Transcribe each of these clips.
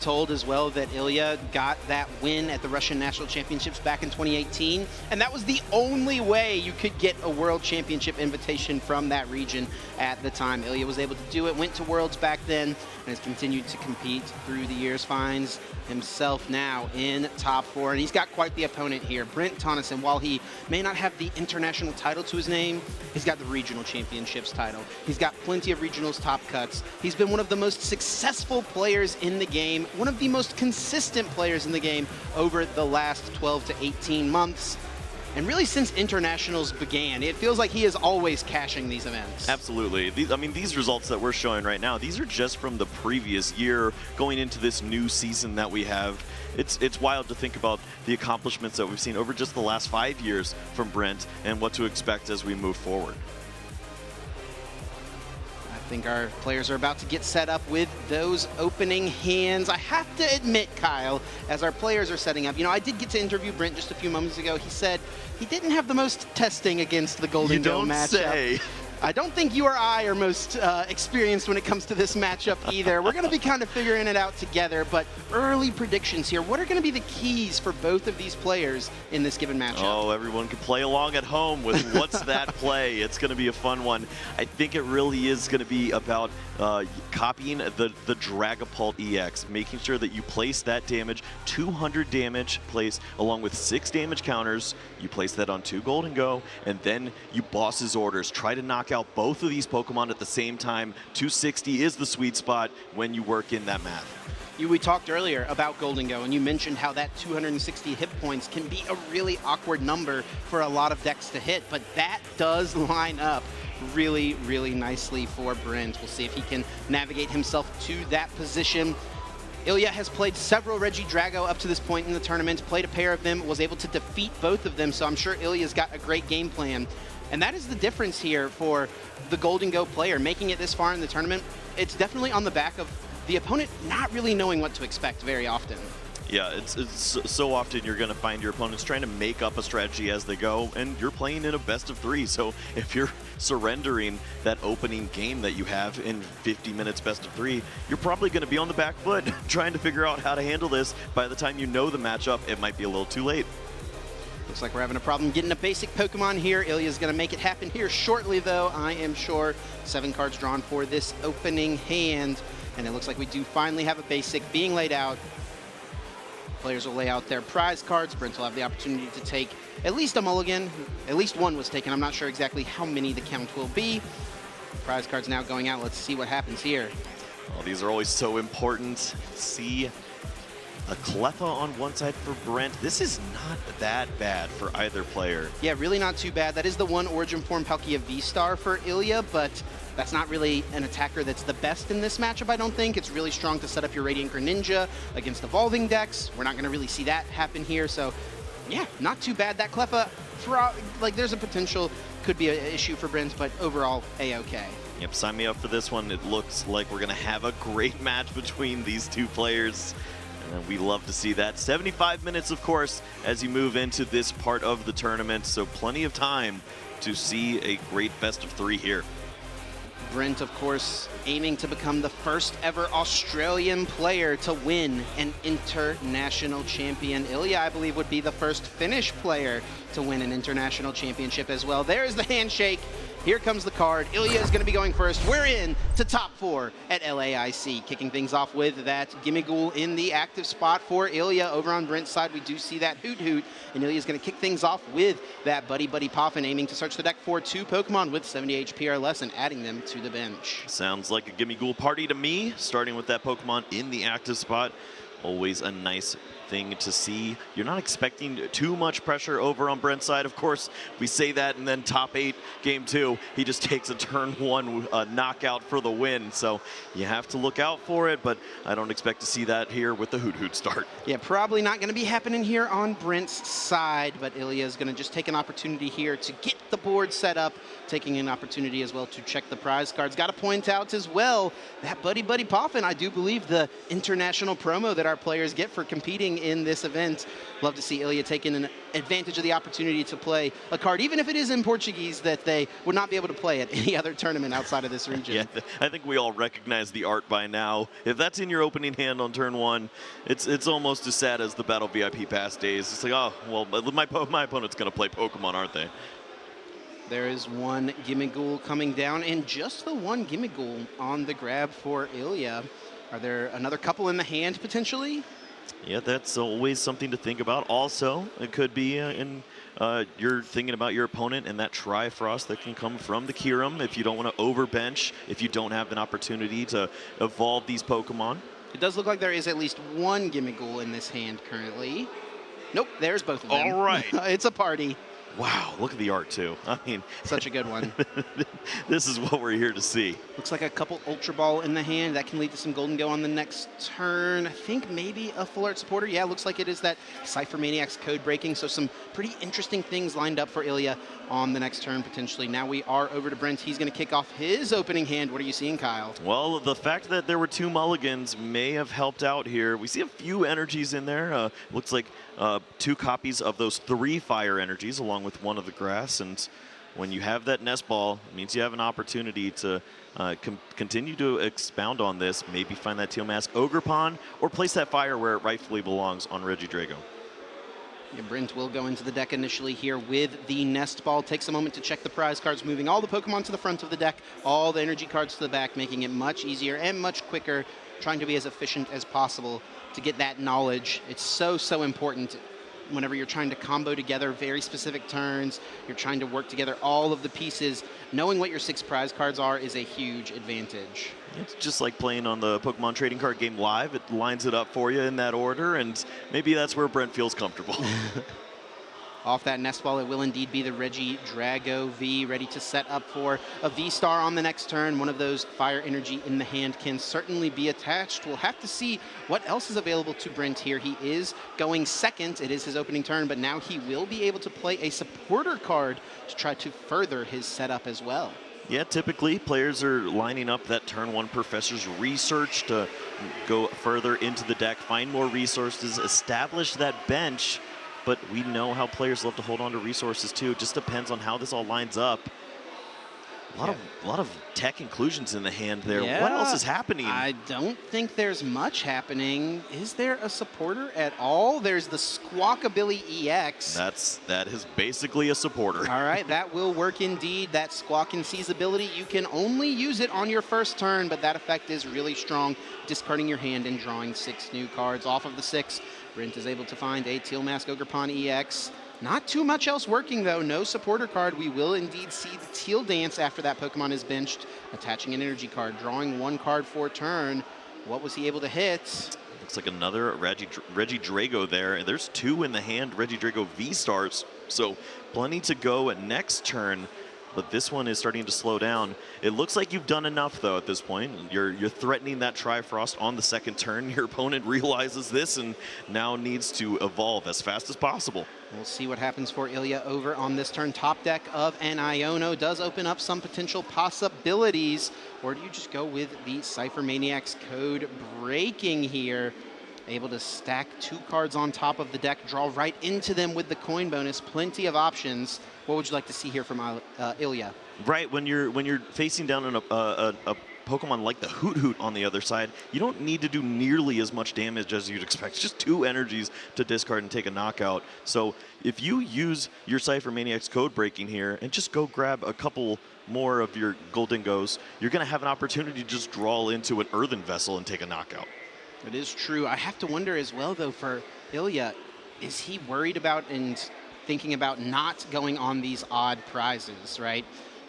Told as well that Ilya got that win at the Russian National Championships back in 2018, and that was the only way you could get a World Championship invitation from that region at the time. Ilya was able to do it, went to Worlds back then, and has continued to compete through the years. Finds himself now in top 4, and he's got quite the opponent here. Brent Tonisson, while he may not have the international title to his name, he's got the regional championships title. He's got plenty of regionals top cuts. He's been one of the most successful players in the game, one of the most consistent players in the game over the last 12 to 18 months. And really since internationals began, it feels like he is always cashing these events. Absolutely. These results that we're showing right now, these are just from the previous year going into this new season that we have. It's wild to think about the accomplishments that we've seen over just the last 5 years from Brent and what to expect as we move forward. I think our players are about to get set up with those opening hands. I have to admit, Kyle, as our players are setting up, I did get to interview Brent just a few moments ago. He said he didn't have the most testing against the Golden Dome matchup. Say. I don't think you or I are most experienced when it comes to this matchup either. We're going to be kind of figuring it out together, but early predictions here. What are going to be the keys for both of these players in this given matchup? Oh, everyone can play along at home with what's that play. It's going to be a fun one. I think it really is going to be about copying the Dragapult EX, making sure that you place that damage, 200 damage place, along with 6 damage counters. You place that on 2 gold and go, and then you boss his orders. Try to knock out both of these Pokemon at the same time. 260 is the sweet spot when you work in that math. We talked earlier about Golden Go, and you mentioned how that 260 hit points can be a really awkward number for a lot of decks to hit, but that does line up really, really nicely for Brent. We'll see if he can navigate himself to that position. Ilya has played several Regidrago up to this point in the tournament, played a pair of them, was able to defeat both of them, so I'm sure Ilya's got a great game plan. And that is the difference here for the Golden Go player, making it this far in the tournament. It's definitely on the back of the opponent not really knowing what to expect very often. Yeah, it's so often you're going to find your opponents trying to make up a strategy as they go, and you're playing in a best of 3. So if you're surrendering that opening game that you have in 50 minutes best of 3, you're probably going to be on the back foot trying to figure out how to handle this. By the time you know the matchup, it might be a little too late. Looks like we're having a problem getting a basic Pokemon here. Ilya's going to make it happen here shortly, though, I am sure. 7 cards drawn for this opening hand, and it looks like we do finally have a basic being laid out. Players will lay out their prize cards. Brent will have the opportunity to take at least a mulligan. At least one was taken. I'm not sure exactly how many the count will be. Prize cards now going out. Let's see what happens here. Well, these are always so important. See a Cleffa on one side for Brent. This is not that bad for either player. Yeah, really not too bad. That is the one Origin Form Palkia V-Star for Ilya, but that's not really an attacker that's the best in this matchup, I don't think. It's really strong to set up your Radiant Greninja against evolving decks. We're not going to really see that happen here, so yeah, not too bad. That Cleffa, there's a potential, could be an issue for Brent, but overall, A-okay. Yep, sign me up for this one. It looks like we're going to have a great match between these two players. And we love to see that. 75 minutes, of course, as you move into this part of the tournament, so plenty of time to see a great best of 3 here. Brent, of course, aiming to become the first ever Australian player to win an international champion. Ilya, I believe, would be the first Finnish player to win an international championship as well. There's the handshake. Here comes the card. Ilya is going to be going first. We're in to top 4 at LAIC. Kicking things off with that Gimmighoul in the active spot for Ilya. Over on Brent's side, we do see that Hoot Hoot. And Ilya's going to kick things off with that Buddy Buddy Poffin, aiming to search the deck for 2 Pokemon with 70 HP or less and adding them to the bench. Sounds like a Gimmighoul party to me, starting with that Pokemon in the active spot. Always a nice thing to see. You're not expecting too much pressure over on Brent's side. Of course, we say that, and then top 8, game 2, he just takes a turn 1 knockout for the win. So you have to look out for it, but I don't expect to see that here with the Hoot Hoot start. Yeah, probably not going to be happening here on Brent's side, but Ilya is going to just take an opportunity here to get the board set up, taking an opportunity as well to check the prize cards. Got to point out as well that Buddy Buddy Poffin, I do believe the international promo that our players get for competing in this event. Love to see Ilya taking an advantage of the opportunity to play a card, even if it is in Portuguese, that they would not be able to play at any other tournament outside of this region. Yeah, I think we all recognize the art by now. If that's in your opening hand on turn 1, it's almost as sad as the Battle VIP Pass days. It's like, oh, well, my opponent's going to play Pokemon, aren't they? There is one Gimmighoul coming down, and just the one Gimmighoul on the grab for Ilya. Are there another couple in the hand, potentially? Yeah, that's always something to think about. Also, it could be you're thinking about your opponent and that Trifrost that can come from the Kyurem if you don't want to overbench, if you don't have an opportunity to evolve these Pokemon. It does look like there is at least one Gimmighoul in this hand currently. Nope, there's both of them. All right. It's a party. Wow, look at the art, too. I mean, such a good one. This is what we're here to see. Looks like a couple Ultra Ball in the hand. That can lead to some Golden Go on the next turn. I think maybe a Full Art Supporter. Yeah, looks like it is that Cypher Maniac's code breaking. So some pretty interesting things lined up for Ilya on the next turn, potentially. Now we are over to Brent. He's going to kick off his opening hand. What are you seeing, Kyle? Well, the fact that there were 2 mulligans may have helped out here. We see a few energies in there. Looks like 2 copies of those 3 fire energies along with 1 of the grass. And when you have that nest ball, it means you have an opportunity to continue to expound on this, maybe find that Teal Mask Ogerpon, or place that fire where it rightfully belongs on Regidrago. Yeah, Brent will go into the deck initially here with the nest ball. Takes a moment to check the prize cards, moving all the Pokemon to the front of the deck, all the energy cards to the back, making it much easier and much quicker, trying to be as efficient as possible to get that knowledge. It's so important whenever you're trying to combo together very specific turns, you're trying to work together all of the pieces. Knowing what your 6 prize cards are is a huge advantage. It's just like playing on the Pokemon trading card game live. It lines it up for you in that order, and maybe that's where Brent feels comfortable. Off that nest ball, it will indeed be the Regidrago V, ready to set up for a V-Star on the next turn. One of those fire energy in the hand can certainly be attached. We'll have to see what else is available to Brent here. He is going second. It is his opening turn, but now he will be able to play a supporter card to try to further his setup as well. Yeah, typically players are lining up that turn 1 Professor's Research to go further into the deck, find more resources, establish that bench. But we know how players love to hold on to resources too. It just depends on how this all lines up. A lot of tech inclusions in the hand there. Yeah, what else is happening? I don't think there's much happening. Is there a supporter at all? There's the Squawkabilly EX. That is basically a supporter. All right, that will work indeed. That Squawk and Seize ability, you can only use it on your first turn, but that effect is really strong. Discarding your hand and drawing 6 new cards. Off of the 6, Brent is able to find a Teal Mask Ogerpon EX. Not too much else working, though. No supporter card. We will indeed see the Teal Dance after that Pokemon is benched. Attaching an energy card, drawing 1 card for turn. What was he able to hit? Looks like another Regidrago there. And there's 2 in the hand Regidrago V-Stars. So plenty to go at next turn. But this one is starting to slow down. It looks like you've done enough, though, at this point. You're threatening that Trifrost on the second turn. Your opponent realizes this and now needs to evolve as fast as possible. We'll see what happens for Ilya over on this turn. Top deck of an Iono does open up some potential possibilities. Or do you just go with the Cypher Maniac's code breaking here? Able to stack 2 cards on top of the deck, draw right into them with the coin bonus. Plenty of options. What would you like to see here from Ilya? Right, when you're facing down a Pokemon like the Hoot Hoot on the other side, you don't need to do nearly as much damage as you'd expect. It's just 2 energies to discard and take a knockout. So if you use your Cypher Maniac's code breaking here and just go grab a couple more of your Golden Goes, you're going to have an opportunity to just draw into an Earthen Vessel and take a knockout. It is true. I have to wonder as well, though, for Ilya, is he worried about and thinking about not going on these odd prizes, right?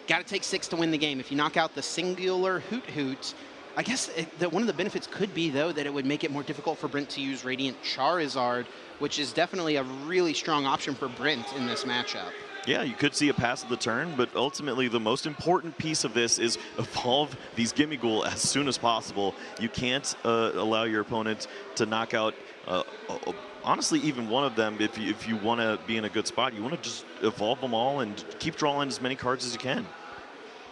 Got to take 6 to win the game. If you knock out the singular Hoot Hoot, I guess one of the benefits could be, though, that it would make it more difficult for Brent to use Radiant Charizard, which is definitely a really strong option for Brent in this matchup. Yeah, you could see a pass of the turn, but ultimately the most important piece of this is evolve these Gimmighoul as soon as possible. You can't allow your opponent to knock out, honestly, even one of them. If you want to be in a good spot, you want to just evolve them all and keep drawing as many cards as you can.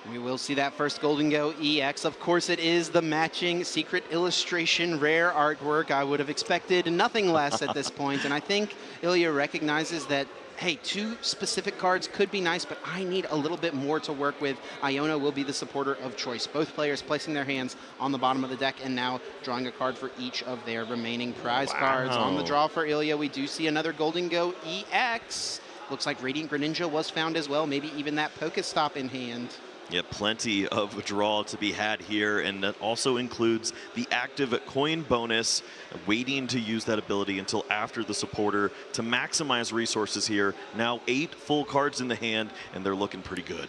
We will see that first Golden Go EX. Of course, it is the matching secret illustration rare artwork. I would have expected nothing less at this point, and I think Ilya recognizes that, hey, 2 specific cards could be nice, but I need a little bit more to work with. Iona will be the supporter of choice. Both players placing their hands on the bottom of the deck and now drawing a card for each of their remaining prize cards. On the draw for Ilya, we do see another Golden Go EX. Looks like Radiant Greninja was found as well, maybe even that Pokestop in hand. Yeah, plenty of draw to be had here, and that also includes the active coin bonus, waiting to use that ability until after the supporter to maximize resources here. Now 8 full cards in the hand, and they're looking pretty good.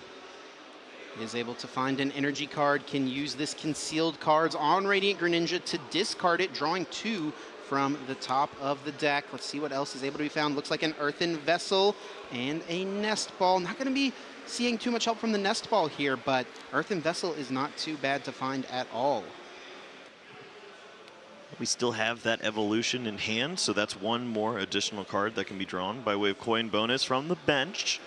He is able to find an energy card, can use this concealed cards on Radiant Greninja to discard it, drawing 2 from the top of the deck. Let's see what else is able to be found. Looks like an Earthen Vessel and a Nest Ball. Not going to be seeing too much help from the Nest Ball here, but Earthen Vessel is not too bad to find at all. We still have that evolution in hand, so that's 1 more additional card that can be drawn by way of coin bonus from the bench.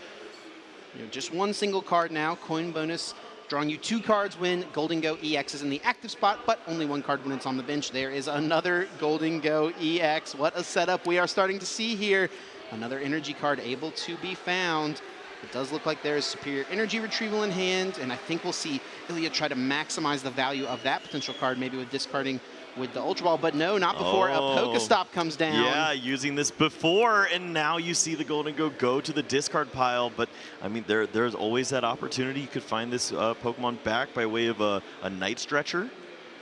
Just 1 single card now. Coin bonus drawing you 2 cards when Golden Go EX is in the active spot, but only 1 card when it's on the bench. There is another Golden Go EX. What a setup we are starting to see here. Another energy card able to be found. It does look like there is superior energy retrieval in hand, and I think we'll see Ilya try to maximize the value of that potential card, maybe with discarding with the Ultra Ball, but no, not before a Pokestop comes down. Yeah, using this before, and now you see the Golden go to the discard pile, but I mean, there's always that opportunity. You could find this Pokemon back by way of a Night Stretcher.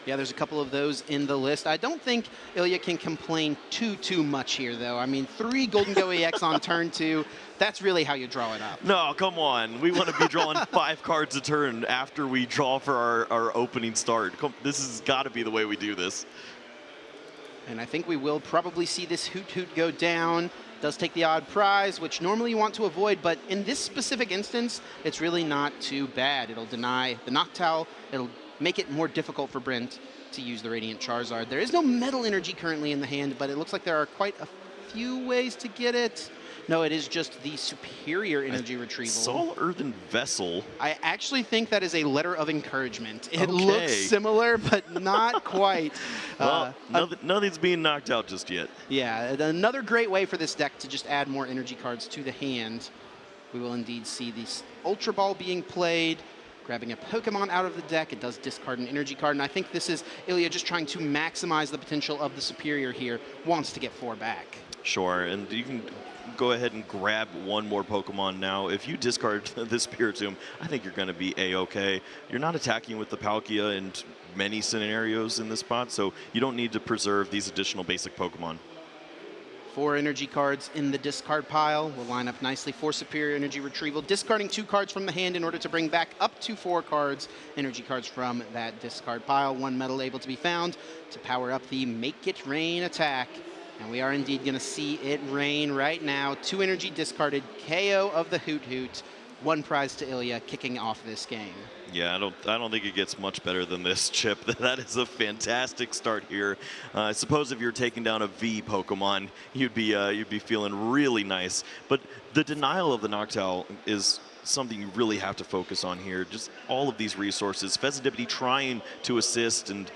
Yeah, there's a couple of those in the list. I don't think Ilya can complain too much here, though. I mean, 3 Golden Go EX on turn 2. That's really how you draw it up. No, come on. We want to be drawing 5 cards a turn after we draw for our opening start. This has got to be the way we do this. And I think we will probably see this Hoot go down. Does take the odd prize, which normally you want to avoid, but in this specific instance, it's really not too bad. It'll deny the Noctowl. It'll make it more difficult for Brent to use the Radiant Charizard. There is no Metal Energy currently in the hand, but it looks like there are quite a few ways to get it. No, it is just the superior energy retrieval. Soul Earthen Vessel. I actually think that is a letter of encouragement. It looks similar, but not quite. Well, nothing's being knocked out just yet. Yeah, another great way for this deck to just add more energy cards to the hand. We will indeed see this Ultra Ball being played. Grabbing a Pokemon out of the deck, it does discard an energy card, and I think this is Ilya just trying to maximize the potential of the superior here, wants to get 4 back. Sure, and you can go ahead and grab 1 more Pokemon now. If you discard the Spiritomb, I think you're going to be A-okay. You're not attacking with the Palkia in many scenarios in this spot, so you don't need to preserve these additional basic Pokemon. 4 energy cards in the discard pile will line up nicely for superior energy retrieval, discarding 2 cards from the hand in order to bring back up to 4 cards, energy cards from that discard pile. 1 medal able to be found to power up the Make It Rain attack. And we are indeed going to see it rain right now. 2 energy discarded, KO of the Hoot. 1 prize to Ilya, kicking off this game. Yeah, I don't think it gets much better than this, Chip. That is a fantastic start here. I suppose if you're taking down a V Pokemon, you'd be feeling really nice. But the denial of the Noctowl is something you really have to focus on here. Just all of these resources. Fezidipity trying to assist, and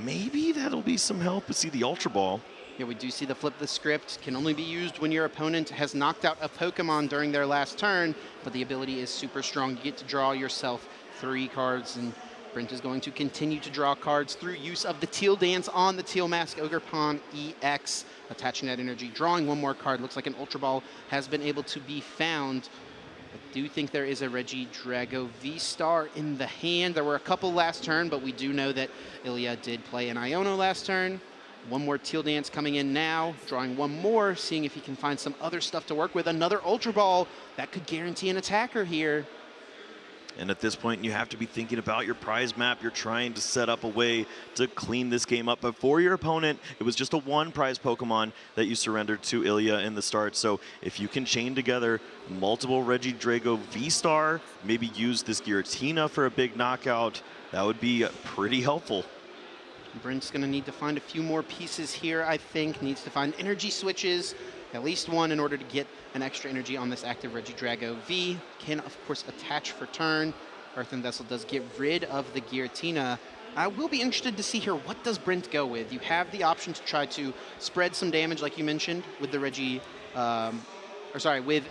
maybe that'll be some help to see the Ultra Ball. Yeah, we do see the flip the script. Can only be used when your opponent has knocked out a Pokemon during their last turn, but the ability is super strong. You get to draw yourself 3 cards, and Brent is going to continue to draw cards through use of the Teal Dance on the Teal Mask Ogerpon EX, attaching that energy, drawing 1 more card. Looks like an Ultra Ball has been able to be found. I do think there is a Regidrago V-Star in the hand. There were a couple last turn, but we do know that Ilya did play an Iono last turn. 1 more Teal Dance coming in now, drawing 1 more, seeing if he can find some other stuff to work with. Another Ultra Ball that could guarantee an attacker here. And at this point, you have to be thinking about your prize map. You're trying to set up a way to clean this game up. But for your opponent, it was just a 1 prize Pokemon that you surrendered to Ilya in the start. So if you can chain together multiple Regidrago V-Star, maybe use this Giratina for a big knockout, that would be pretty helpful. Brent's going to need to find a few more pieces here, I think. Needs to find energy switches, at least 1 in order to get an extra energy on this active Regidrago V. Can, of course, attach for turn. Earthen Vessel does get rid of the Giratina. I will be interested to see here, what does Brent go with? You have the option to try to spread some damage, like you mentioned, with the with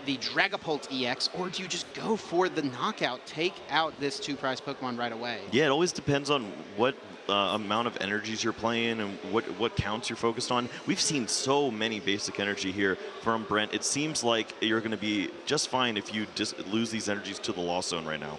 the Dragapult EX, or do you just go for the knockout, take out this 2-prize Pokemon right away? Yeah, it always depends on what amount of energies you're playing and what counts you're focused on. We've seen so many basic energy here from Brent. It seems like you're going to be just fine if you just lose these energies to the Lost Zone right now.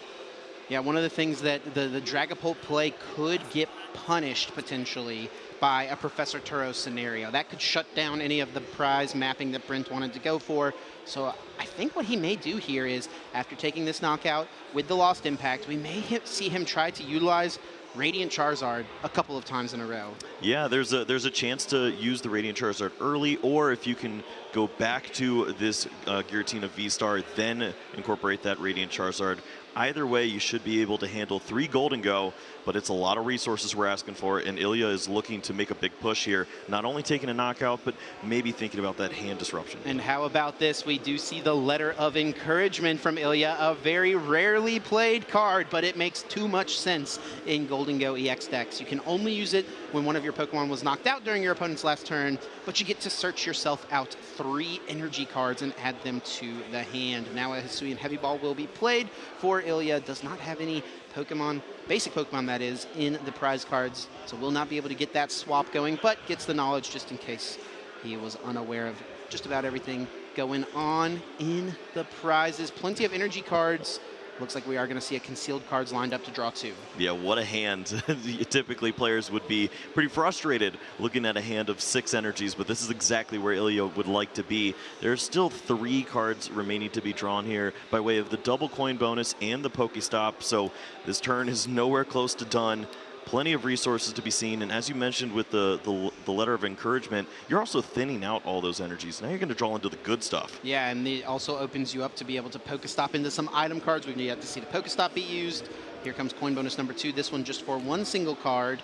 Yeah, one of the things that the Dragapult play could get punished potentially by a Professor Turo scenario. That could shut down any of the prize mapping that Brent wanted to go for. So I think what he may do here is, after taking this knockout with the Lost Impact, we may see him try to utilize Radiant Charizard a couple of times in a row. Yeah, there's a chance to use the Radiant Charizard early, or if you can go back to this Giratina V-Star, then incorporate that Radiant Charizard. Either way, you should be able to handle 3 Golden Go, but it's a lot of resources we're asking for, and Ilya is looking to make a big push here, not only taking a knockout, but maybe thinking about that hand disruption. And how about this? We do see the Letter of Encouragement from Ilya, a very rarely played card, but it makes too much sense in Golden Go EX decks. You can only use it when one of your Pokemon was knocked out during your opponent's last turn, but you get to search yourself out 3 energy cards and add them to the hand. Now a Hisuian Heavy Ball will be played for Ilya. Does not have any Pokemon, basic Pokemon that is, in the prize cards, so will not be able to get that swap going, but gets the knowledge just in case he was unaware of just about everything going on in the prizes. Plenty of energy cards. Looks like we are going to see a concealed cards lined up to draw 2. Yeah, what a hand. Typically, players would be pretty frustrated looking at a hand of 6 energies, but this is exactly where Ilya would like to be. There's still 3 cards remaining to be drawn here by way of the double coin bonus and the Pokestop, so this turn is nowhere close to done. Plenty of resources to be seen, and as you mentioned with the Letter of Encouragement, you're also thinning out all those energies. Now you're going to draw into the good stuff. Yeah, and it also opens you up to be able to Pokestop into some item cards. We're going to get to see the Pokestop be used. Here comes coin bonus number 2, this one just for 1 single card.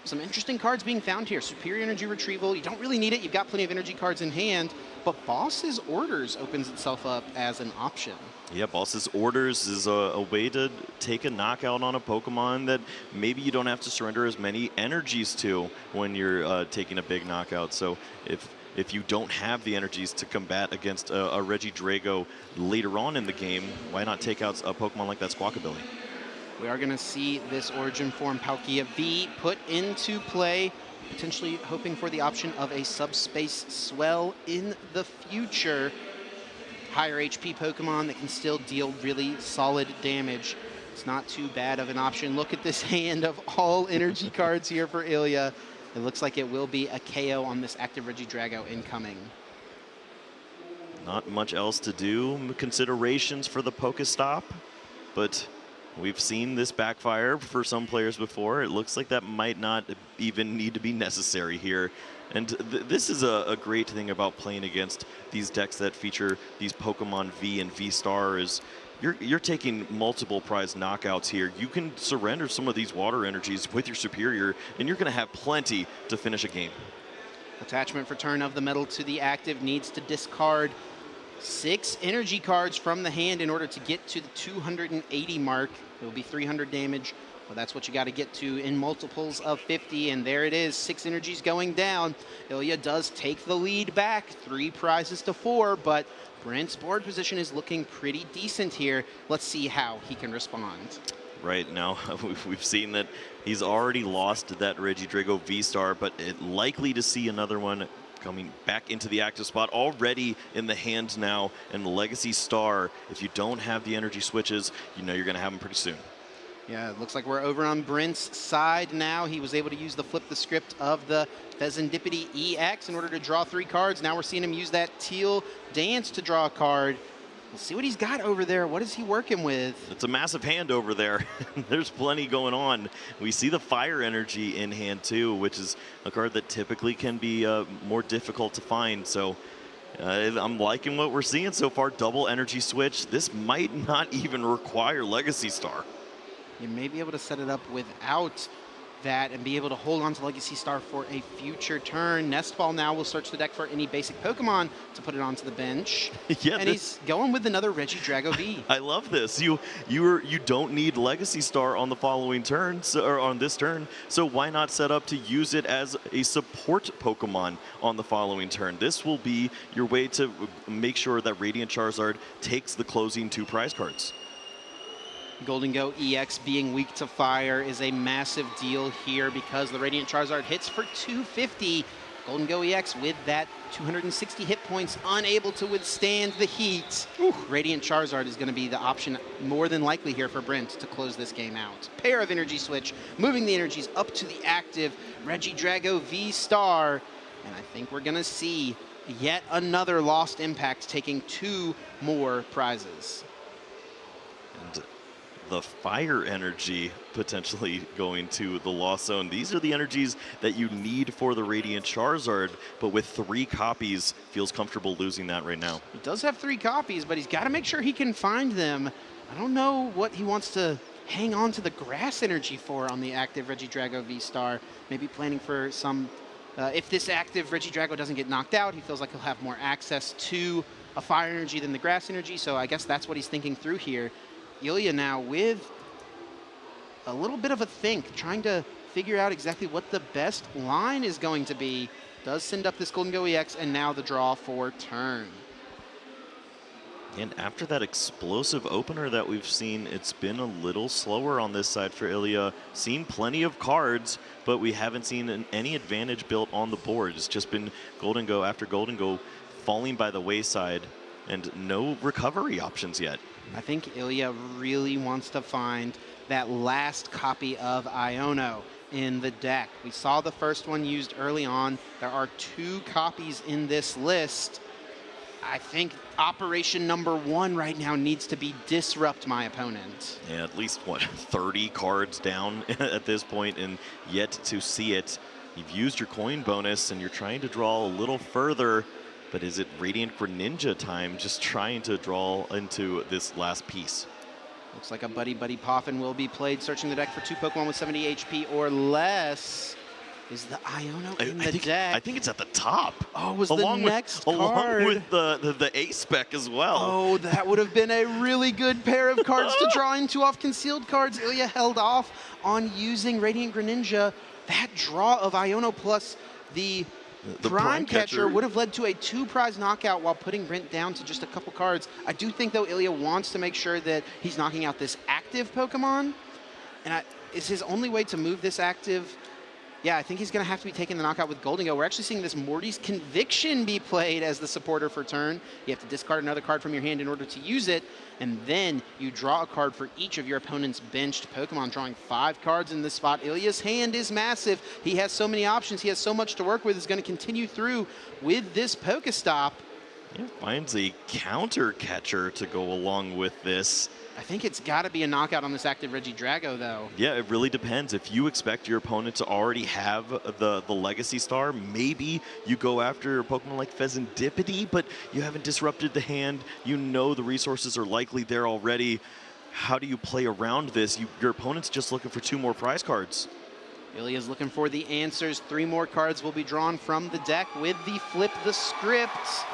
Some interesting cards being found here. Superior Energy Retrieval, you don't really need it. You've got plenty of energy cards in hand, but Boss's Orders opens itself up as an option. Yeah, Boss's Orders is a way to take a knockout on a Pokemon that maybe you don't have to surrender as many energies to when you're taking a big knockout. So if you don't have the energies to combat against a Regidrago later on in the game, why not take out a Pokemon like that Squawkabilly? We are going to see this Origin Form Palkia V put into play, potentially hoping for the option of a Subspace Swell in the future. Higher HP Pokemon that can still deal really solid damage. It's not too bad of an option. Look at this hand of all energy cards here for Ilya. It looks like it will be a KO on this active Regidrago incoming. Not much else to do. Considerations for the Pokestop, but we've seen this backfire for some players before. It looks like that might not even need to be necessary here. And this is a great thing about playing against these decks that feature these Pokemon V and V-Star is you're taking multiple prize knockouts here. You can surrender some of these water energies with your superior, and you're going to have plenty to finish a game. Attachment for turn of the metal to the active needs to discard 6 energy cards from the hand in order to get to the 280 mark. It will be 300 damage. Well, that's what you got to get to in multiples of 50, and there it is, 6 energies going down. Ilya does take the lead back, 3 prizes to 4, but Brent's board position is looking pretty decent here. Let's see how he can respond. Right now, we've seen that he's already lost that Regidrago V-Star, but likely to see another one coming back into the active spot, already in the hand now, and Legacy Star, if you don't have the energy switches, you know you're going to have them pretty soon. Yeah, it looks like we're over on Brent's side now. He was able to use the flip the script of the Fezandipity EX in order to draw 3 cards. Now we're seeing him use that Teal Dance to draw a card. We'll see what he's got over there. What is he working with? It's a massive hand over there. There's plenty going on. We see the Fire Energy in hand too, which is a card that typically can be more difficult to find. So I'm liking what we're seeing so far. Double energy switch. This might not even require Legacy Star. You may be able to set it up without that and be able to hold on to Legacy Star for a future turn. Nestball now will search the deck for any basic Pokemon to put it onto the bench. Yeah, and he's going with another Regidrago V. I love this. You don't need Legacy Star on the following turn, or on this turn, so why not set up to use it as a support Pokemon on the following turn? This will be your way to make sure that Radiant Charizard takes the closing 2 prize cards. Golden Go EX being weak to fire is a massive deal here because the Radiant Charizard hits for 250. Golden Go EX with that 260 hit points, unable to withstand the heat. Ooh. Radiant Charizard is going to be the option more than likely here for Brent to close this game out. Pair of Energy Switch, moving the energies up to the active Regidrago V-Star. And I think we're going to see yet another Lost Impact taking 2 more prizes. And the fire energy potentially going to the Lost Zone. These are the energies that you need for the Radiant Charizard, but with 3 copies, feels comfortable losing that right now. He does have 3 copies, but he's got to make sure he can find them. I don't know what he wants to hang on to the grass energy for on the active Regidrago V-Star. Maybe planning for some, if this active Regidrago doesn't get knocked out, he feels like he'll have more access to a fire energy than the grass energy, so I guess that's what he's thinking through here. Ilya now with a little bit of a think, trying to figure out exactly what the best line is going to be. Does send up this Golden Go EX, and now the draw for turn. And after that explosive opener that we've seen, it's been a little slower on this side for Ilya. Seen plenty of cards, but we haven't seen any advantage built on the board. It's just been Golden Go after Golden Go falling by the wayside, and no recovery options yet. I think Ilya really wants to find that last copy of Iono in the deck. We saw the first one used early on. There are 2 copies in this list. I think operation number 1 right now needs to be disrupt my opponent. Yeah, at least, what, 30 cards down at this point, and yet to see it. You've used your coin bonus, and you're trying to draw a little further. But is it Radiant Greninja time, just trying to draw into this last piece? Looks like a Buddy Buddy Poffin will be played, searching the deck for 2 Pokemon with 70 HP or less. Is the Iono in the deck? I think it's at the top. Oh, was the next card. Along with the A-Spec as well. Oh, that would have been a really good pair of cards to draw into off concealed cards. Ilya held off on using Radiant Greninja. That draw of Iono plus the Prime Catcher would have led to a 2-prize knockout while putting Brent down to just a couple cards. I do think, though, Ilya wants to make sure that he's knocking out this active Pokemon. And it's his only way to move this active. Yeah, I think he's going to have to be taking the knockout with Golden Go. We're actually seeing this Morty's Conviction be played as the supporter for turn. You have to discard another card from your hand in order to use it, and then you draw a card for each of your opponent's benched Pokemon, drawing 5 cards in this spot. Ilya's hand is massive. He has so many options. He has so much to work with. He's going to continue through with this Pokestop. Yeah, finds a counter catcher to go along with this. I think it's got to be a knockout on this active Regidrago, though. Yeah, it really depends. If you expect your opponent to already have the Legacy Star, maybe you go after a Pokemon like Pheasantipity, but you haven't disrupted the hand. You know the resources are likely there already. How do you play around this? Your opponent's just looking for 2 more prize cards. Ilya's looking for the answers. 3 more cards will be drawn from the deck with the Flip the Script.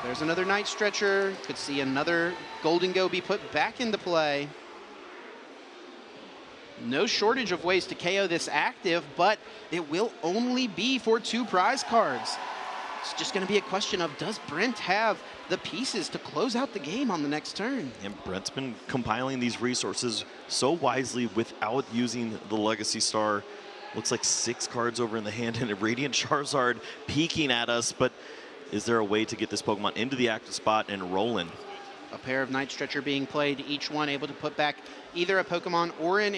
There's another Night Stretcher. Could see another Golden Go be put back into play. No shortage of ways to KO this active, but it will only be for 2 prize cards. It's just going to be a question of, does Brent have the pieces to close out the game on the next turn? And Brent's been compiling these resources so wisely without using the Legacy Star. Looks like 6 cards over in the hand, and a Radiant Charizard peeking at us, but is there a way to get this Pokemon into the active spot and rolling? A pair of Night Stretcher being played, each one able to put back either a Pokemon or an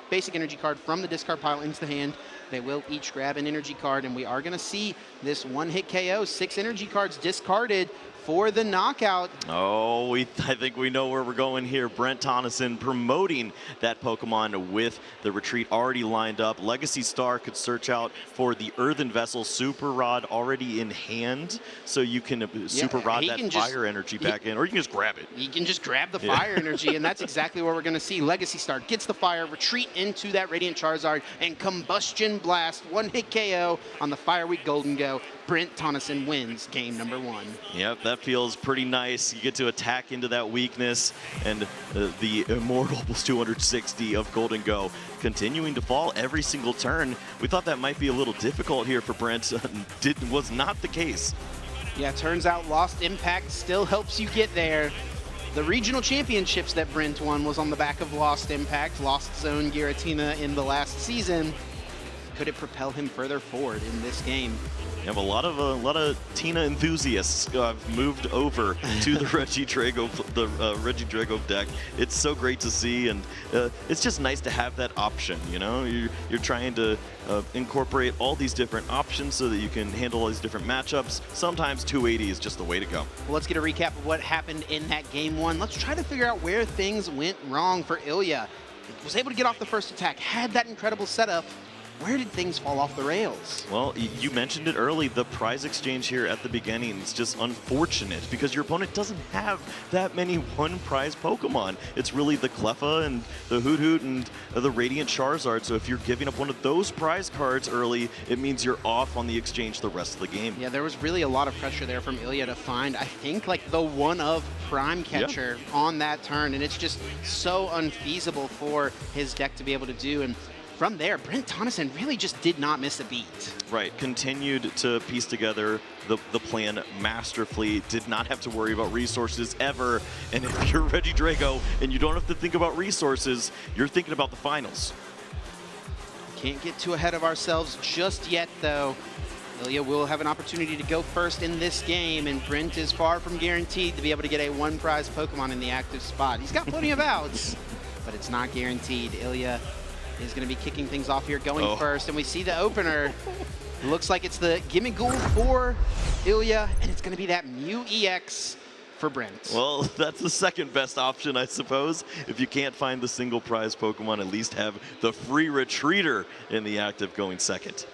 basic energy card from the discard pile into the hand. They will each grab an energy card, and we are going to see this one-hit KO. 6 energy cards discarded for the knockout. Oh, I think we know where we're going here. Brent Tonisson promoting that Pokemon with the retreat already lined up. Legacy Star could search out for the Earthen Vessel Super Rod already in hand, so you can Super Rod that fire energy back in, or you can just grab it. He can just grab the fire energy, and that's exactly what we're going to see. Legacy Star gets the fire, retreat into that Radiant Charizard, and Combustion Blast, one-hit KO on the Fire Week Golden Go. Brent Tonisson wins game number 1. Yep, that feels pretty nice. You get to attack into that weakness, and the immortal plus 260 of Golden Go continuing to fall every single turn. We thought that might be a little difficult here for Brent. Was not the case. Yeah, turns out Lost Impact still helps you get there. The regional championships that Brent won was on the back of Lost Impact, Lost Zone Giratina in the last season. Could it propel him further forward in this game? You have a lot of Tina enthusiasts have moved over to the Reggie Drago deck. It's so great to see, and it's just nice to have that option. You know, you're trying to incorporate all these different options so that you can handle all these different matchups. Sometimes 280 is just the way to go. Well, let's get a recap of what happened in that game 1. Let's try to figure out where things went wrong for Ilya. He was able to get off the first attack, had that incredible setup. Where did things fall off the rails? Well, you mentioned it early, the prize exchange here at the beginning is just unfortunate because your opponent doesn't have that many one prize Pokemon. It's really the Cleffa and the Hoot and the Radiant Charizard. So if you're giving up one of those prize cards early, it means you're off on the exchange the rest of the game. Yeah, there was really a lot of pressure there from Ilya to find, I think, like the one-of Prime Catcher on that turn, and it's just so unfeasible for his deck to be able to do. And from there, Brent Tonisson really just did not miss a beat. Right, continued to piece together the plan masterfully, did not have to worry about resources ever. And if you're Reggie Drago and you don't have to think about resources, you're thinking about the finals. Can't get too ahead of ourselves just yet, though. Ilya will have an opportunity to go first in this game, and Brent is far from guaranteed to be able to get a one-prize Pokemon in the active spot. He's got plenty of outs, but it's not guaranteed. Ilya is going to be kicking things off here, going first, and we see the opener. Looks like it's the Gimmighoul for Ilya, and it's going to be that Mew EX for Brent. Well, that's the second best option, I suppose. If you can't find the single prize Pokemon, at least have the free retreater in the active going second.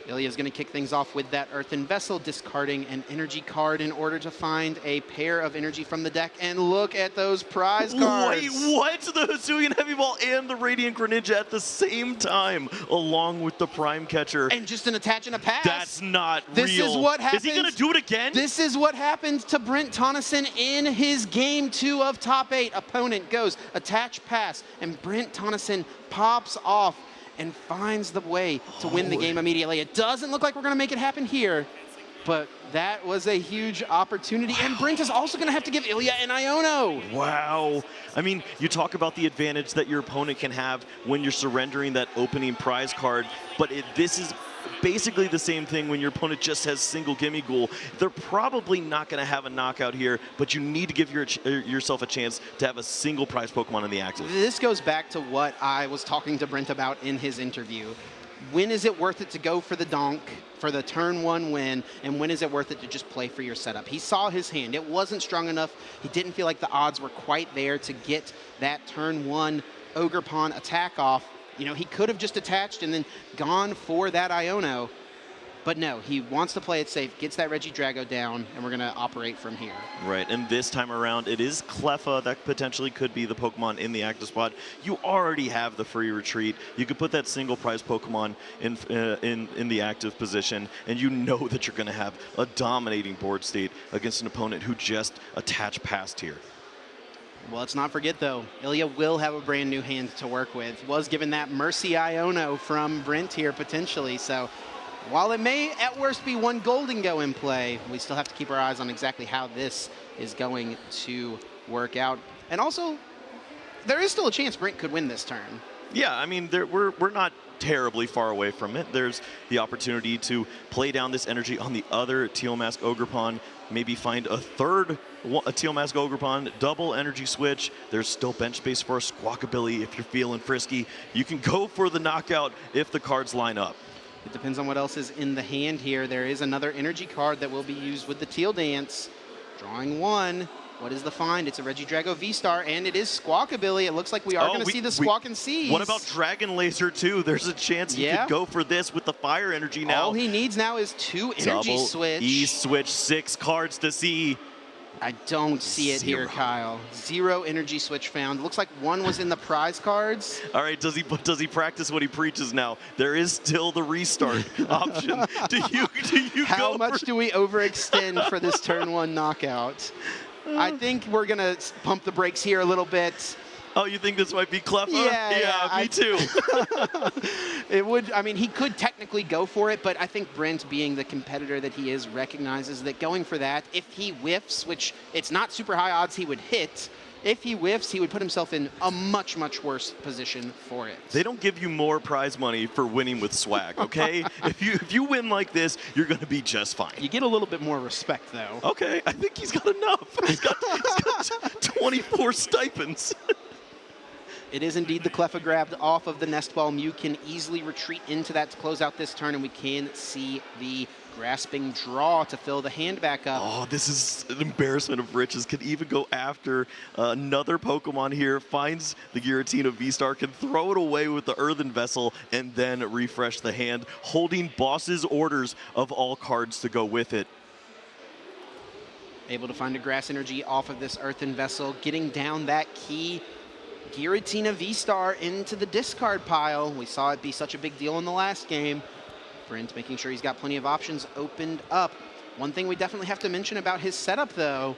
Ilya's going to kick things off with that Earthen Vessel, discarding an energy card in order to find a pair of energy from the deck. And look at those prize cards. Wait, what? The Hisuian Heavy Ball and the Radiant Greninja at the same time, along with the Prime Catcher. And just an attach and a pass. That's not this real. This is what happens. Is he going to do it again? This is what happened to Brent Tonisson in his game 2 of top 8. Opponent goes attach, pass, and Brent Tonisson pops off and finds the way to win the game immediately. It doesn't look like we're going to make it happen here, but that was a huge opportunity. And Brent is also going to have to give Ilya an Iono. Wow. I mean, you talk about the advantage that your opponent can have when you're surrendering that opening prize card, but this is basically the same thing when your opponent just has single Gimmighoul. They're probably not going to have a knockout here, but you need to give yourself a chance to have a single prize Pokemon in the active. This goes back to what I was talking to Brent about in his interview. When is it worth it to go for the donk, for the turn 1 win, and when is it worth it to just play for your setup? He saw his hand. It wasn't strong enough. He didn't feel like the odds were quite there to get that turn 1 Ogerpon attack off. You know, he could have just attached and then gone for that Iono, but no, he wants to play it safe, gets that Reggie Drago down, and we're going to operate from here. Right, and this time around, it is Cleffa that potentially could be the Pokemon in the active spot. You already have the free retreat. You could put that single prize Pokemon in the active position, and you know that you're going to have a dominating board state against an opponent who just attached past here. Well, let's not forget, though, Ilya will have a brand new hand to work with. Was given that Mercy Iono from Brent here, potentially. So while it may, at worst, be one Golden Go in play, we still have to keep our eyes on exactly how this is going to work out. And also, there is still a chance Brent could win this turn. Yeah, I mean, we're not terribly far away from it. There's the opportunity to play down this energy on the other Teal Mask Ogerpon, maybe find a third Teal Mask Ogerpon, double energy switch. There's still bench space for a Squawkabilly if you're feeling frisky. You can go for the knockout if the cards line up. It depends on what else is in the hand here. There is another energy card that will be used with the Teal Dance. Drawing 1. What is the find? It's a Reggie Drago V-Star, and it is Squawkabilly. It looks like we are going to see the Squawk and Seize. What about Dragon Laser, too? There's a chance he could go for this with the fire energy now. All he needs now is 2 energy switch. E-switch, 6 cards to see. I don't see it here, Kyle. 0 energy switch found. Looks like 1 was in the prize cards. All right, does he practice what he preaches now? There is still the restart option. Do you How much do we overextend for this turn 1 knockout? I think we're going to pump the brakes here a little bit. Oh, you think this might be Cleffa? Yeah, me too. It would, I mean, he could technically go for it, but I think Brent, being the competitor that he is, recognizes that going for that, if he whiffs, which it's not super high odds he would hit, if he whiffs, he would put himself in a much, much worse position for it. They don't give you more prize money for winning with swag, okay? if you win like this, you're going to be just fine. You get a little bit more respect, though. Okay, I think he's got enough. He's got 24 stipends. It is indeed the Cleffa grabbed off of the nest ball. Mew can easily retreat into that to close out this turn, and we can see the grasping draw to fill the hand back up. Oh, this is an embarrassment of riches. Can even go after another Pokemon here, finds the Giratina V-Star, can throw it away with the Earthen Vessel, and then refresh the hand, holding boss's orders of all cards to go with it. Able to find a grass energy off of this Earthen Vessel, getting down that key Giratina V-Star into the discard pile. We saw it be such a big deal in the last game. Brent making sure he's got plenty of options opened up. One thing we definitely have to mention about his setup, though,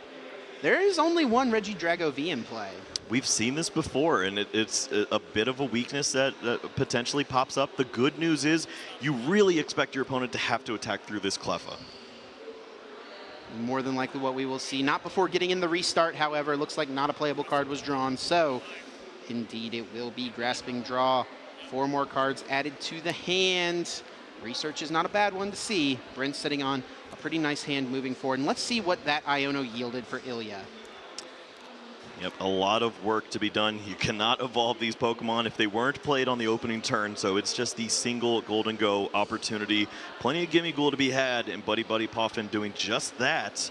there is only 1 Regidrago V in play. We've seen this before, and it's a bit of a weakness that potentially pops up. The good news is you really expect your opponent to have to attack through this Cleffa. More than likely what we will see. Not before getting in the restart, however. Looks like not a playable card was drawn, so indeed it will be Grasping Draw. 4 more cards added to the hand. Research is not a bad one to see. Brent's sitting on a pretty nice hand moving forward. And let's see what that Iono yielded for Ilya. Yep, a lot of work to be done. You cannot evolve these Pokemon if they weren't played on the opening turn, so it's just the single Golden Go opportunity. Plenty of Gimmighoul to be had, and Buddy Puffin doing just that.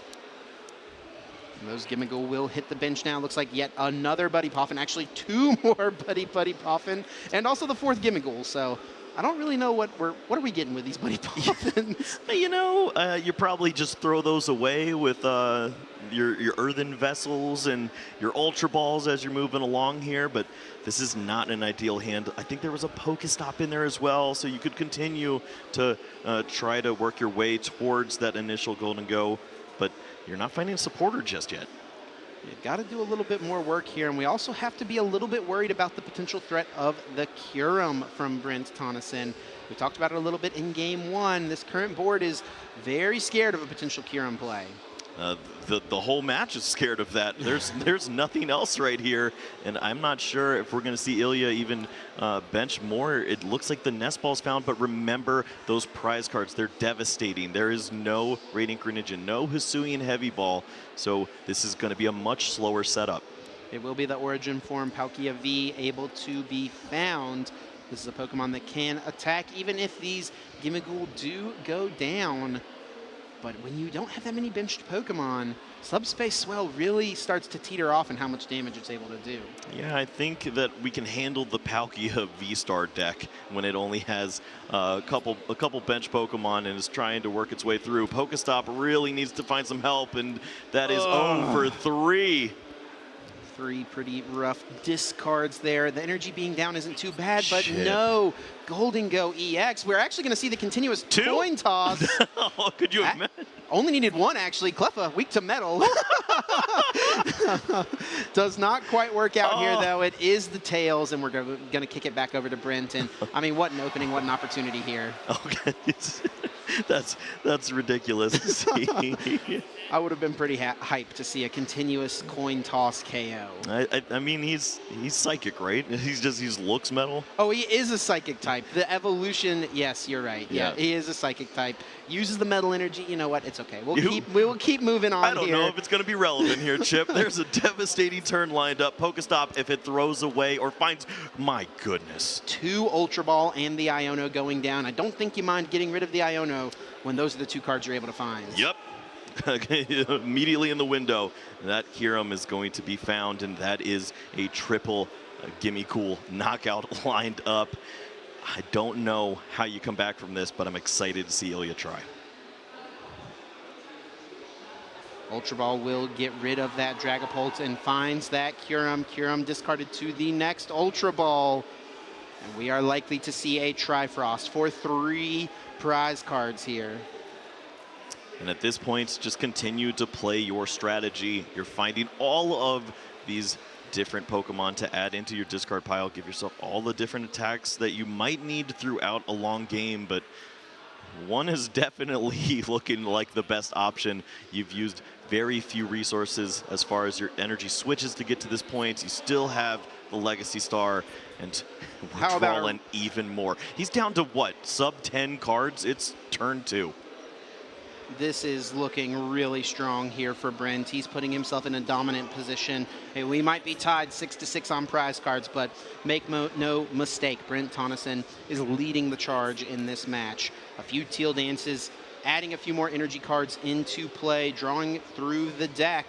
And those Gimmighoul will hit the bench now. Looks like yet another Buddy Puffin. Actually, 2 more Buddy Puffin, and also the 4th Gimmighoul. So I don't really know what are we getting with these Buddy Puffins. You know, you probably just throw those away with your Earthen Vessels and your Ultra Balls as you're moving along here, but this is not an ideal hand. I think there was a Pokestop in there as well, so you could continue to try to work your way towards that initial Golden Go, but you're not finding a supporter just yet. You've got to do a little bit more work here, and we also have to be a little bit worried about the potential threat of the Kyurem from Brent Tonisson. We talked about it a little bit in Game 1. This current board is very scared of a potential Kyurem play. The whole match is scared of that. There's nothing else right here, and I'm not sure if we're going to see Ilya even bench more. It looks like the nest ball's found, but remember those prize cards. They're devastating. There is no Radiant Greninja, no Hisuian Heavy Ball, so this is going to be a much slower setup. It will be the Origin form Palkia V able to be found. This is a Pokemon that can attack even if these Gimmighoul do go down. But when you don't have that many benched Pokemon, Subspace Swell really starts to teeter off in how much damage it's able to do. Yeah, I think that we can handle the Palkia V-Star deck when it only has a couple bench Pokemon and is trying to work its way through. Pokestop really needs to find some help, and that is 0 for 3. 3 pretty rough discards there. The energy being down isn't too bad, but Shit. No Golden Go EX. We're actually going to see the continuous 2? coin toss. Oh, could you imagine? Only needed 1, actually. Cleffa, weak to metal. Does not quite work out here, though. It is the tails, and we're going to kick it back over to Brent. And, I mean, what an opening, what an opportunity here. Okay. That's ridiculous to see. I would have been pretty hyped to see a continuous coin toss KO. I mean, he's psychic, right? He looks metal. Oh, he is a psychic type. The evolution, yes, you're right. Yeah, he is a psychic type. Uses the metal energy. You know what? It's okay. We'll keep moving on. I don't know if it's going to be relevant here, Chip. There's a devastating turn lined up. Pokestop, if it throws away or finds, my goodness. 2 Ultra Ball and the Iono going down. I don't think you mind getting rid of the Iono when those are the 2 cards you're able to find. Yep. Immediately in the window, that Kyurem is going to be found, and that is a triple Gimmighoul knockout lined up. I don't know how you come back from this, but I'm excited to see Ilya try. Ultra Ball will get rid of that Dragapult and finds that Kyurem. Kyurem discarded to the next Ultra Ball. And we are likely to see a Trifrost for 3 prize cards here. And at this point, just continue to play your strategy. You're finding all of these different Pokemon to add into your discard pile. Give yourself all the different attacks that you might need throughout a long game, but one is definitely looking like the best option. You've used very few resources as far as your energy switches to get to this point. You still have the Legacy Star, and we're drawing even more. He's down to what, sub 10 cards? It's turn 2. This is looking really strong here for Brent. He's putting himself in a dominant position. Hey, we might be tied 6-6 on prize cards, but make no mistake, Brent Tonisson is leading the charge in this match. A few teal dances, adding a few more energy cards into play, drawing through the deck.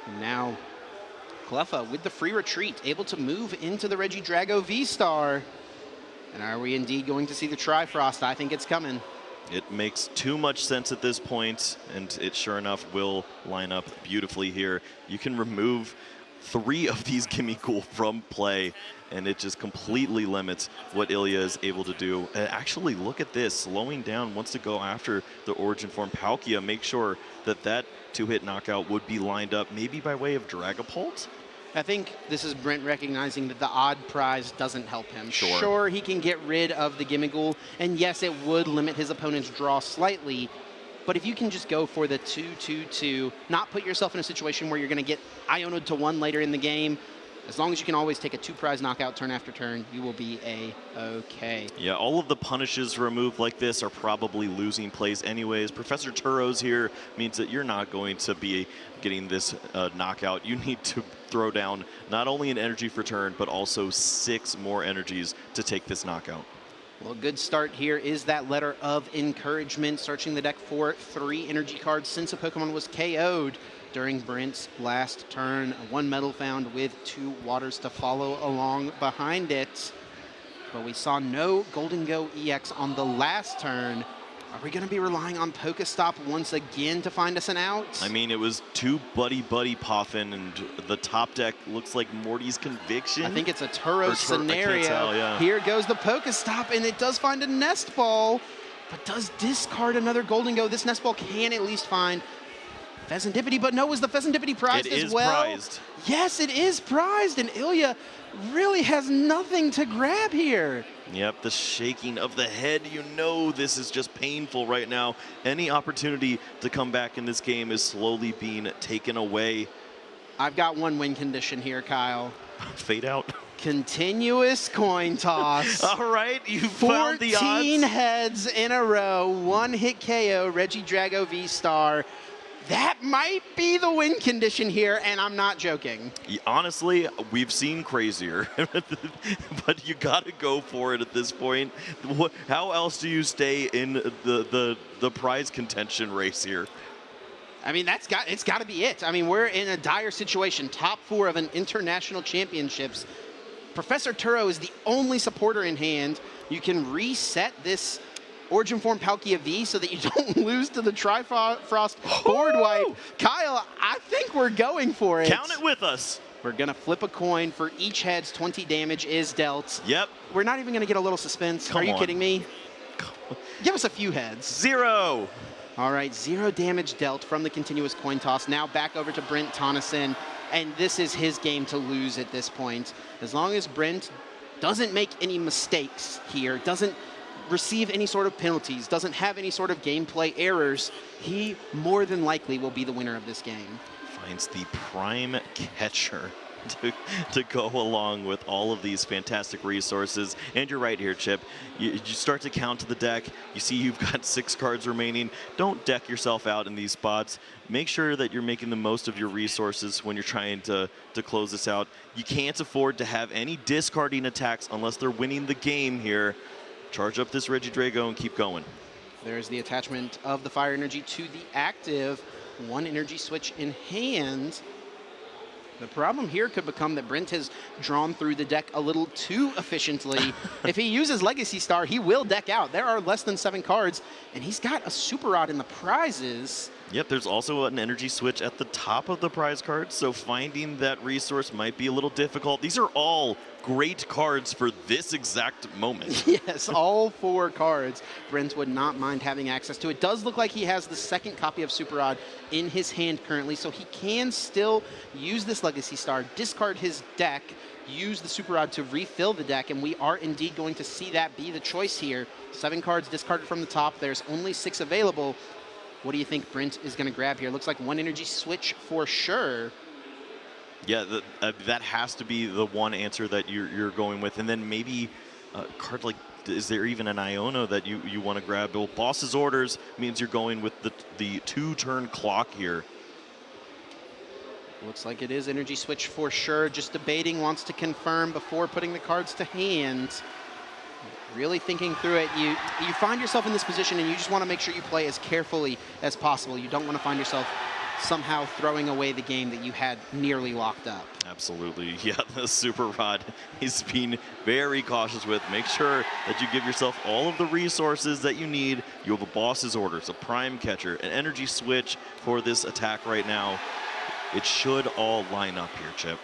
And now, Cleffa with the free retreat, able to move into the Regidrago V-Star. And are we indeed going to see the Trifrost? I think it's coming. It makes too much sense at this point, and it sure enough will line up beautifully here. You can remove 3 of these Gimme Cool from play, and it just completely limits what Ilya is able to do. And actually, look at this. Slowing down, wants to go after the Origin Form Palkia. Make sure that that 2-hit knockout would be lined up, maybe by way of Dragapult. I think this is Brent recognizing that the odd prize doesn't help him. Sure, he can get rid of the Gimmighoul, and yes, it would limit his opponent's draw slightly, but if you can just go for the 2-2-2, not put yourself in a situation where you're going to get Ionoed to 1 later in the game, as long as you can always take a 2-prize knockout turn after turn, you will be A-okay. Yeah, all of the punishes for a move like this are probably losing plays anyways. Professor Turo's here means that you're not going to be getting this knockout. You need to throw down not only an energy for turn, but also 6 more energies to take this knockout. Well, a good start here is that Letter of Encouragement, searching the deck for 3 energy cards since a Pokemon was KO'd during Brent's last turn. 1 medal found with 2 waters to follow along behind it. But we saw no Golden Go EX on the last turn. Are we going to be relying on Pokestop once again to find us an out? I mean, it was 2 Buddy Poffin, and the top deck looks like Morty's Conviction. I think it's a Turo scenario. I can't tell, yeah. Here goes the Pokestop, and it does find a Nest Ball, but does discard another Golden Go. This Nest Ball can at least find Pheasantipity, but no, was the Pheasantipity prized as well? It is prized. Yes, it is prized, and Ilya really has nothing to grab here. Yep, the shaking of the head. You know this is just painful right now. Any opportunity to come back in this game is slowly being taken away. I've got 1 win condition here, Kyle. Fade out. Continuous coin toss. All right, you found the odds. 14 heads in a row, 1-hit KO, Regidrago V-Star. That might be the win condition here, and I'm not joking. Honestly, we've seen crazier, but you got to go for it at this point. How else do you stay in the prize contention race here? I mean, it's got to be it. I mean, we're in a dire situation. Top 4 of an international championships. Professor Turo is the only supporter in hand. You can reset this Origin Form Palkia V so that you don't lose to the Trifrost board wipe. Kyle, I think we're going for it. Count it with us. We're going to flip a coin. For each heads, 20 damage is dealt. Yep. We're not even going to get a little suspense. Are you kidding me? Give us a few heads. 0. All right, 0 damage dealt from the continuous coin toss. Now back over to Brent Tonisson, and this is his game to lose at this point. As long as Brent doesn't make any mistakes here, doesn't receive any sort of penalties, doesn't have any sort of gameplay errors, he more than likely will be the winner of this game. Finds the prime catcher to go along with all of these fantastic resources. And you're right here, Chip. You start to count to the deck. You see you've got 6 cards remaining. Don't deck yourself out in these spots. Make sure that you're making the most of your resources when you're trying to close this out. You can't afford to have any discarding attacks unless they're winning the game here. Charge up this Regidrago and keep going. There's the attachment of the fire energy to the active. 1 energy switch in hand. The problem here could become that Brent has drawn through the deck a little too efficiently. If he uses Legacy Star, he will deck out. There are less than 7 cards, and he's got a Super Rod in the prizes. Yep, there's also an energy switch at the top of the prize card, so finding that resource might be a little difficult. These are all great cards for this exact moment. Yes, all 4 cards Brent would not mind having access to. It does look like he has the second copy of Super Rod in his hand currently, so he can still use this Legacy Star, discard his deck, use the Super Rod to refill the deck, and we are indeed going to see that be the choice here. 7 cards discarded from the top. There's only 6 available. What do you think Brent is going to grab here? Looks like 1 energy switch for sure. Yeah, that has to be the one answer that you're going with. And then maybe a card like, is there even an Iono that you want to grab? Well, Boss's Orders means you're going with the 2-turn clock here. Looks like it is energy switch for sure. Just debating, wants to confirm before putting the cards to hand. Really thinking through it. You find yourself in this position and you just want to make sure you play as carefully as possible. You don't want to find yourself somehow throwing away the game that you had nearly locked up. Absolutely. Yeah, the Super Rod is being very cautious with. Make sure that you give yourself all of the resources that you need. You have a Boss's Orders, a Prime Catcher, an energy switch for this attack right now. It should all line up here, Chip.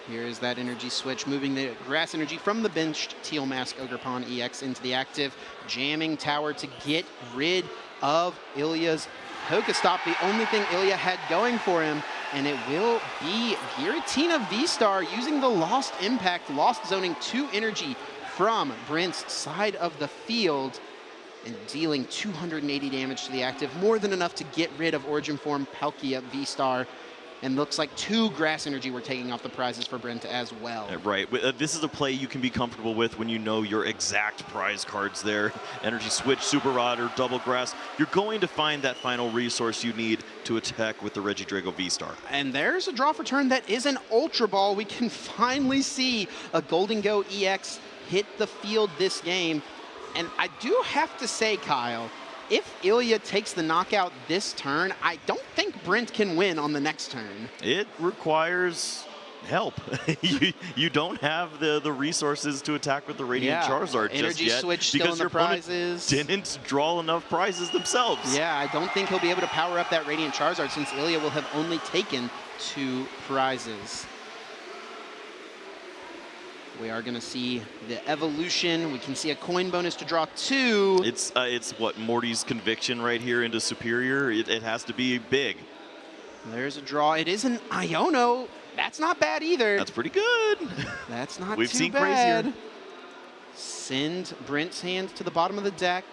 Here is that energy switch, moving the grass energy from the benched Teal Mask Ogre Pawn EX into the active, jamming tower to get rid of Ilya's Pokestop, the only thing Ilya had going for him, and it will be Giratina V-Star using the Lost Impact, Lost Zoning 2 energy from Brent's side of the field, and dealing 280 damage to the active, more than enough to get rid of Origin Form Palkia V-Star. And looks like 2 grass energy we're taking off the prizes for Brent as well. Right. This is a play you can be comfortable with when you know your exact prize cards there. Energy Switch, Super Rod, or Double Grass. You're going to find that final resource you need to attack with the Regidrago V-Star. And there's a draw for turn that is an Ultra Ball. We can finally see a Golden Go EX hit the field this game. And I do have to say, Kyle, if Ilya takes the knockout this turn, I don't think Brent can win on the next turn. It requires help. you don't have the resources to attack with the Radiant Charizard just yet. Energy switch still because in the prizes. Didn't draw enough prizes themselves. Yeah, I don't think he'll be able to power up that Radiant Charizard since Ilya will have only taken 2 prizes. We are going to see the evolution. We can see a coin bonus to draw 2. It's what, Morty's Conviction right here into Superior. It has to be big. There's a draw. It is an Iono. That's not bad either. That's pretty good. That's not We've too seen bad. crazier. Send Brent's hand to the bottom of the deck.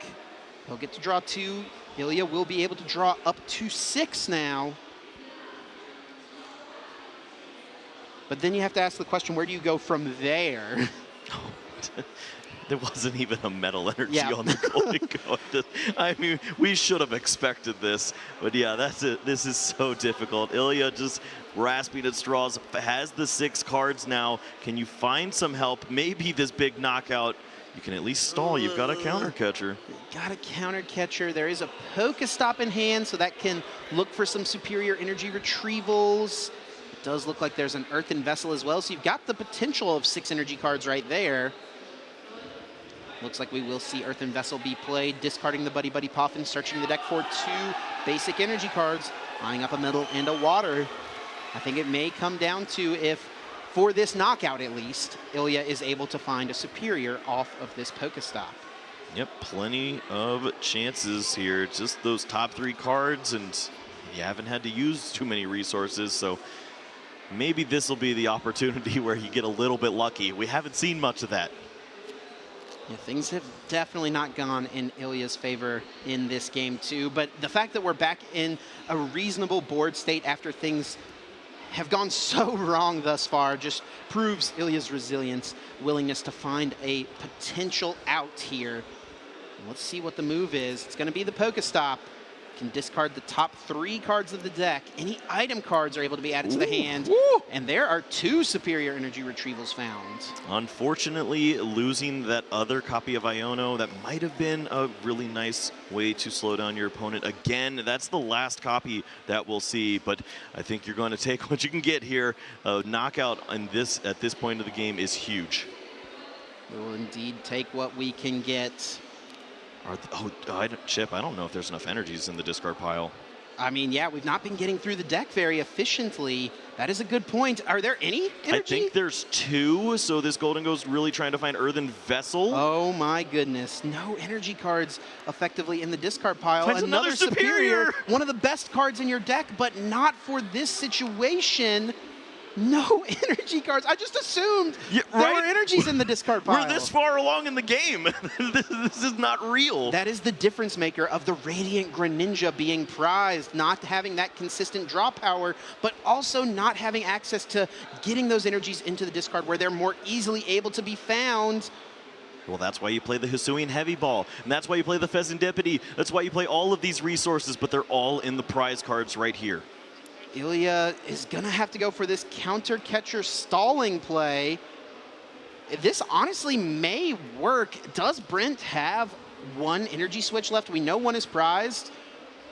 He'll get to draw 2. Ilya will be able to draw up to 6 now. But then you have to ask the question, where do you go from there? There wasn't even a metal energy on the Golden Go. I mean, we should have expected this. But yeah, that's it. This is so difficult. Ilya just grasping at straws, has the 6 cards now. Can you find some help? Maybe this big knockout, you can at least stall. You've got a counter catcher. Got a counter catcher. There is a Pokestop in hand, so that can look for some superior energy retrievals. It does look like there's an Earthen Vessel as well, so you've got the potential of 6 energy cards right there. Looks like we will see Earthen Vessel be played, discarding the Buddy Buddy Poffin, searching the deck for 2 basic energy cards, eyeing up a metal and a water. I think it may come down to if, for this knockout at least, Ilya is able to find a superior off of this Pokestop. Yep, plenty of chances here. Just those top 3 cards, and you haven't had to use too many resources, so maybe this will be the opportunity where you get a little bit lucky. We haven't seen much of that. Yeah, things have definitely not gone in Ilya's favor in this game too, but the fact that we're back in a reasonable board state after things have gone so wrong thus far just proves Ilya's resilience, willingness to find a potential out here. Let's see what the move is. It's going to be the Pokestop. can discard the top 3 cards of the deck. Any item cards are able to be added to the hand, and there are 2 superior energy retrievals found. Unfortunately, losing that other copy of Iono, that might have been a really nice way to slow down your opponent. Again, that's the last copy that we'll see, but I think you're going to take what you can get here. A knockout at this point of the game is huge. We'll indeed take what we can get. Chip, I don't know if there's enough energies in the discard pile. I mean, yeah, we've not been getting through the deck very efficiently. That is a good point. Are there any energy? I think there's 2, so this Golden Ghost really trying to find Earthen Vessel. Oh my goodness. No energy cards effectively in the discard pile. Finds another superior. One of the best cards in your deck, but not for this situation. No energy cards. I just assumed there were energies in the discard pile. We're this far along in the game. This is not real. That is the difference maker of the Radiant Greninja being prized, not having that consistent draw power, but also not having access to getting those energies into the discard where they're more easily able to be found. Well, that's why you play the Hisuian Heavy Ball, and that's why you play the Fezandipity. That's why you play all of these resources, but they're all in the prize cards right here. Ilya is going to have to go for this counter catcher stalling play. This honestly may work. Does Brent have 1 energy switch left? We know 1 is prized.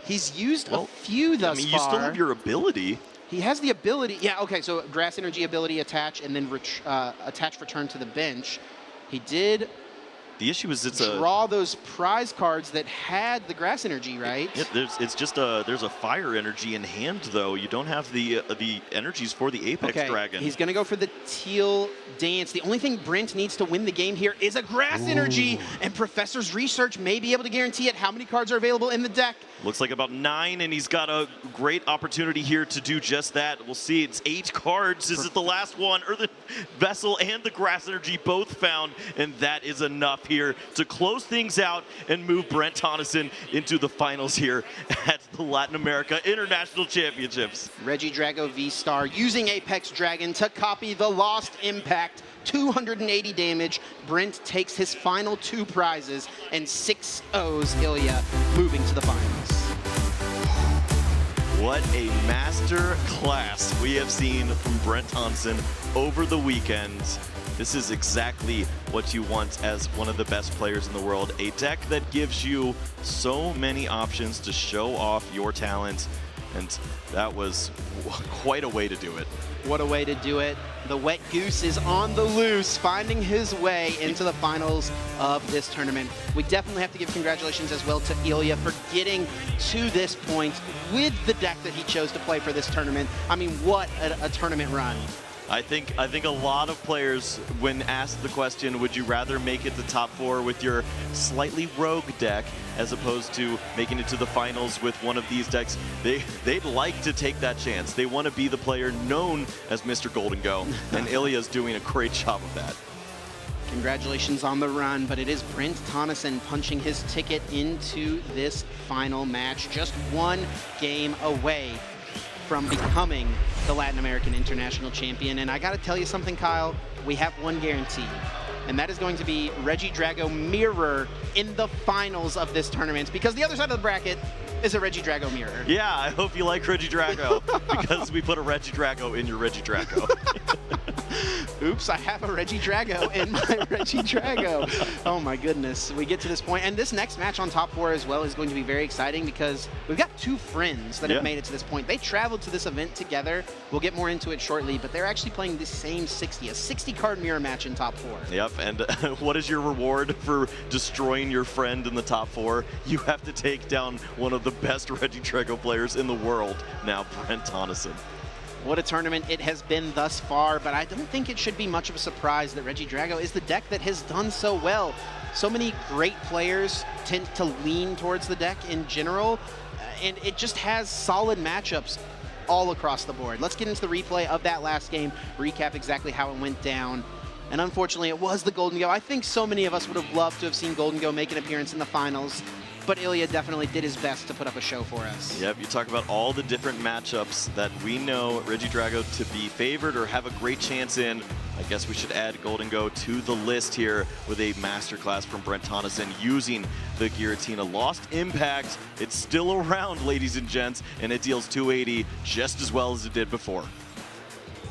He's used a few thus far. You still have your ability. He has the ability. Yeah, okay, so grass energy ability attach and then attach return to the bench. He did The issue is draw those prize cards that had the grass energy, right? It's just there's a fire energy in hand though. You don't have the energies for the Apex Dragon. He's gonna go for the teal dance. The only thing Brent needs to win the game here is a grass energy, and Professor's research may be able to guarantee it. How many cards are available in the deck? Looks like about 9, and he's got a great opportunity here to do just that. We'll see. It's 8 cards. Is it the last one? Earthen Vessel and the grass energy both found, and that is enough here to close things out and move Brent Tonisson into the finals here at the Latin America International Championships. Regidrago V-Star using Apex Dragon to copy the Lost Impact. 280 damage. Brent takes his final 2 prizes and 6-0s Ilya, moving to the finals. What a master class we have seen from Brent Tonisson over the weekend. This is exactly what you want as one of the best players in the world. A deck that gives you so many options to show off your talent, and that was quite a way to do it. What a way to do it. The Wet Goose is on the loose, finding his way into the finals of this tournament. We definitely have to give congratulations as well to Ilya for getting to this point with the deck that he chose to play for this tournament. I mean, what a tournament run. I think a lot of players, when asked the question, would you rather make it to top 4 with your slightly rogue deck as opposed to making it to the finals with one of these decks, they'd like to take that chance. They want to be the player known as Mr. Golden Go, and Ilya's doing a great job of that. Congratulations on the run, but it is Brent Tonisson punching his ticket into this final match, just 1 game away from becoming the Latin American International Champion. And I gotta tell you something, Kyle, we have 1 guarantee, and that is going to be Regidrago Mirror in the finals of this tournament, because the other side of the bracket is a Regidrago Mirror. Yeah, I hope you like Regidrago, because we put a Regidrago in your Regidrago. Oops, I have a Regidrago in my Regidrago. Oh my goodness. We get to this point, and this next match on top 4 as well is going to be very exciting because we've got 2 friends that have made it to this point. They traveled to this event together. We'll get more into it shortly, but they're actually playing the same 60, a 60-card mirror match in top 4. Yep, and what is your reward for destroying your friend in the top 4? You have to take down one of the best Regidrago players in the world now, Brent Tonisson. What a tournament it has been thus far, but I don't think it should be much of a surprise that Regidrago is the deck that has done so well. So many great players tend to lean towards the deck in general, and it just has solid matchups all across the board. Let's get into the replay of that last game, recap exactly how it went down. And unfortunately, it was the Golden Go. I think so many of us would have loved to have seen Golden Go make an appearance in the finals, but Ilya definitely did his best to put up a show for us. Yep, you talk about all the different matchups that we know Regidrago to be favored or have a great chance in. I guess we should add Golden Go to the list here with a masterclass from Brent Tonisson using the Giratina. Lost Impact. It's still around, ladies and gents, and it deals 280 just as well as it did before.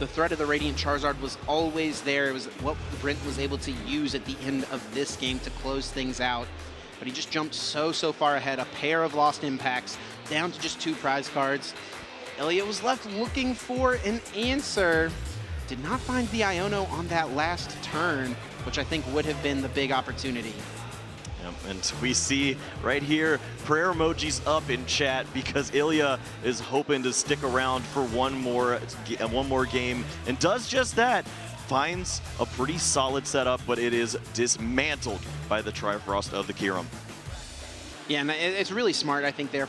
The threat of the Radiant Charizard was always there. It was what Brent was able to use at the end of this game to close things out. But he just jumped so far ahead. A pair of Lost Impacts, down to just 2 prize cards. Ilya was left looking for an answer. Did not find the Iono on that last turn, which I think would have been the big opportunity. And we see right here, prayer emojis up in chat because Ilya is hoping to stick around for one more game and does just that. Finds a pretty solid setup, but it is dismantled by the Trifrost of the Kyurem. Yeah, and it's really smart, I think, there